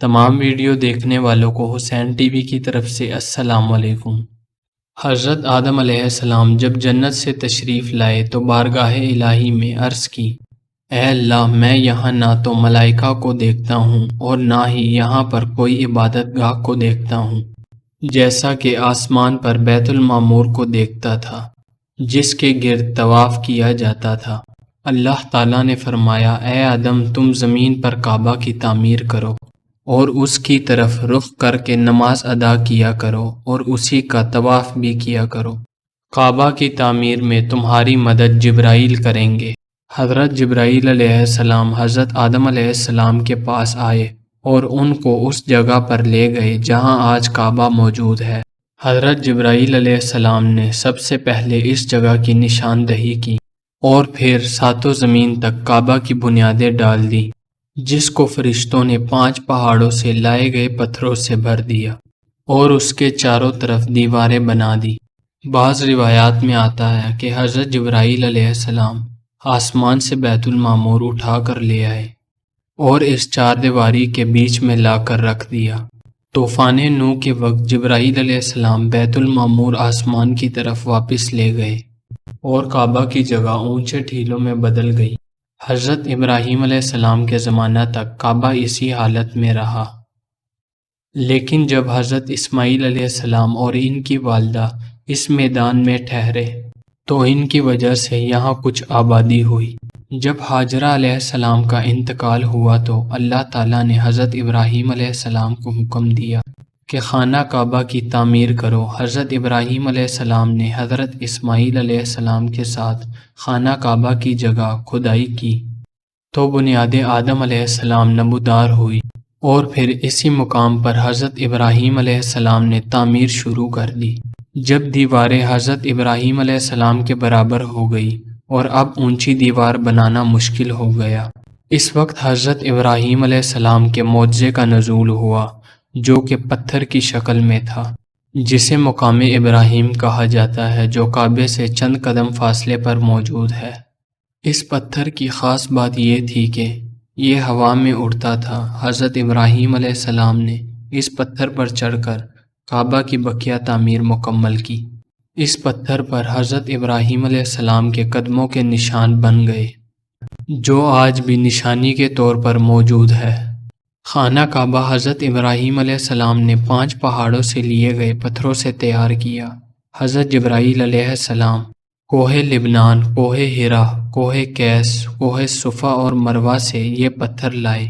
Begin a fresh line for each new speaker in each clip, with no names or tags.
تمام ویڈیو دیکھنے والوں کو حسین ٹی وی کی طرف سے السلام علیکم۔ حضرت آدم علیہ السلام جب جنت سے تشریف لائے تو بارگاہ الہی میں عرض کی، اے اللہ، میں یہاں نہ تو ملائکہ کو دیکھتا ہوں اور نہ ہی یہاں پر کوئی عبادت گاہ کو دیکھتا ہوں، جیسا کہ آسمان پر بیت المعمور کو دیکھتا تھا جس کے گرد طواف کیا جاتا تھا۔ اللہ تعالیٰ نے فرمایا، اے آدم، تم زمین پر کعبہ کی تعمیر کرو اور اس کی طرف رخ کر کے نماز ادا کیا کرو اور اسی کا طواف بھی کیا کرو۔ کعبہ کی تعمیر میں تمہاری مدد جبرائیل کریں گے۔ حضرت جبرائیل علیہ السلام حضرت آدم علیہ السلام کے پاس آئے اور ان کو اس جگہ پر لے گئے جہاں آج کعبہ موجود ہے۔ حضرت جبرائیل علیہ السلام نے سب سے پہلے اس جگہ کی نشاندہی کی اور پھر ساتوں زمین تک کعبہ کی بنیادیں ڈال دی، جس کو فرشتوں نے 5 پہاڑوں سے لائے گئے پتھروں سے بھر دیا اور اس کے چاروں طرف دیواریں بنا دی۔ بعض روایات میں آتا ہے کہ حضرت جبرائیل علیہ السلام آسمان سے بیت المعمور اٹھا کر لے آئے اور اس 4 دیواری کے بیچ میں لا کر رکھ دیا۔ طوفان نوح کے وقت جبرائیل علیہ السلام بیت المعمور آسمان کی طرف واپس لے گئے اور کعبہ کی جگہ اونچے ٹیلوں میں بدل گئی۔ حضرت ابراہیم علیہ السلام کے زمانہ تک کعبہ اسی حالت میں رہا، لیکن جب حضرت اسماعیل علیہ السلام اور ان کی والدہ اس میدان میں ٹھہرے تو ان کی وجہ سے یہاں کچھ آبادی ہوئی۔ جب ہاجرہ علیہ السلام کا انتقال ہوا تو اللہ تعالیٰ نے حضرت ابراہیم علیہ السلام کو حکم دیا کہ خانہ کعبہ کی تعمیر کرو۔ حضرت ابراہیم علیہ السلام نے حضرت اسماعیل علیہ السلام کے ساتھ خانہ کعبہ کی جگہ کھدائی کی تو بنیاد آدم علیہ السلام نمودار ہوئی اور پھر اسی مقام پر حضرت ابراہیم علیہ السلام نے تعمیر شروع کر دی۔ جب دیواریں حضرت ابراہیم علیہ السلام کے برابر ہو گئی اور اب اونچی دیوار بنانا مشکل ہو گیا، اس وقت حضرت ابراہیم علیہ السلام کے معجزے کا نزول ہوا جو کہ پتھر کی شکل میں تھا، جسے مقام ابراہیم کہا جاتا ہے، جو کعبے سے چند قدم فاصلے پر موجود ہے۔ اس پتھر کی خاص بات یہ تھی کہ یہ ہوا میں اڑتا تھا۔ حضرت ابراہیم علیہ السلام نے اس پتھر پر چڑھ کر کعبہ کی بقیہ تعمیر مکمل کی۔ اس پتھر پر حضرت ابراہیم علیہ السلام کے قدموں کے نشان بن گئے، جو آج بھی نشانی کے طور پر موجود ہے۔ خانہ کعبہ حضرت ابراہیم علیہ السلام نے 5 پہاڑوں سے لیے گئے پتھروں سے تیار کیا۔ حضرت جبرائیل علیہ السلام کوہ لبنان، کوہ ہرا، کوہ کیس، کوہ صفا اور مروہ سے یہ پتھر لائے۔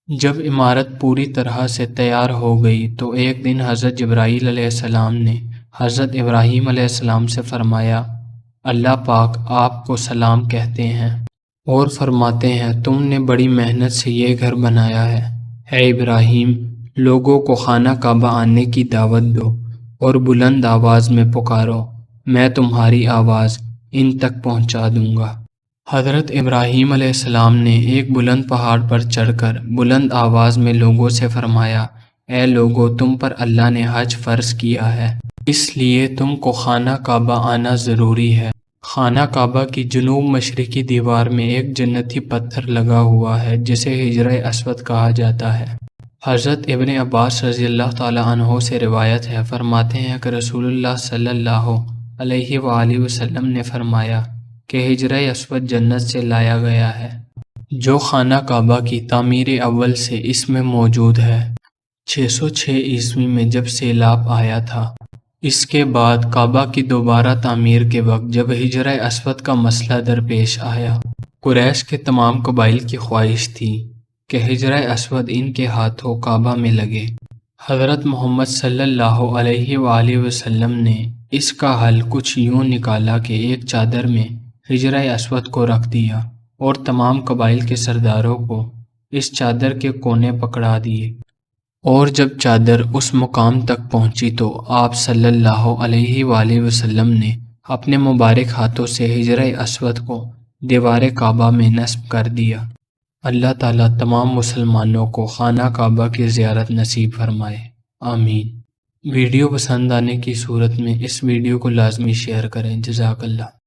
جب عمارت پوری طرح سے تیار ہو گئی تو ایک دن حضرت جبرائیل علیہ السلام نے حضرت ابراہیم علیہ السلام سے فرمایا، اللہ پاک آپ کو سلام کہتے ہیں اور فرماتے ہیں، تم نے بڑی محنت سے یہ گھر بنایا ہے۔ اے ابراہیم، لوگوں کو خانہ کعبہ آنے کی دعوت دو اور بلند آواز میں پکارو، میں تمہاری آواز ان تک پہنچا دوں گا۔ حضرت ابراہیم علیہ السلام نے ایک بلند پہاڑ پر چڑھ کر بلند آواز میں لوگوں سے فرمایا، اے لوگو، تم پر اللہ نے حج فرض کیا ہے، اس لیے تم کو خانہ کعبہ آنا ضروری ہے۔ خانہ کعبہ کی جنوب مشرقی دیوار میں ایک جنتی پتھر لگا ہوا ہے جسے حجرہ اسود کہا جاتا ہے۔ حضرت ابن عباس رضی اللہ تعالیٰ عنہ سے روایت ہے، فرماتے ہیں کہ رسول اللہ صلی اللہ علیہ وآلہ وسلم نے فرمایا کہ حجرہ اسود جنت سے لایا گیا ہے، جو خانہ کعبہ کی تعمیر اول سے اس میں موجود ہے۔ 606 عیسوی میں جب سیلاب آیا تھا، اس کے بعد کعبہ کی دوبارہ تعمیر کے وقت جب حجرہ اسود کا مسئلہ درپیش آیا، قریش کے تمام قبائل کی خواہش تھی کہ حجرہ اسود ان کے ہاتھوں کعبہ میں لگے۔ حضرت محمد صلی اللہ علیہ وآلہ وسلم نے اس کا حل کچھ یوں نکالا کہ ایک چادر میں حجرہ اسود کو رکھ دیا اور تمام قبائل کے سرداروں کو اس چادر کے کونے پکڑا دیے، اور جب چادر اس مقام تک پہنچی تو آپ صلی اللہ علیہ وآلہ وسلم نے اپنے مبارک ہاتھوں سے حجرہ اسود کو دیوار کعبہ میں نصب کر دیا۔ اللہ تعالیٰ تمام مسلمانوں کو خانہ کعبہ کی زیارت نصیب فرمائے، آمین۔ ویڈیو پسند آنے کی صورت میں اس ویڈیو کو لازمی شیئر کریں۔ جزاک اللہ۔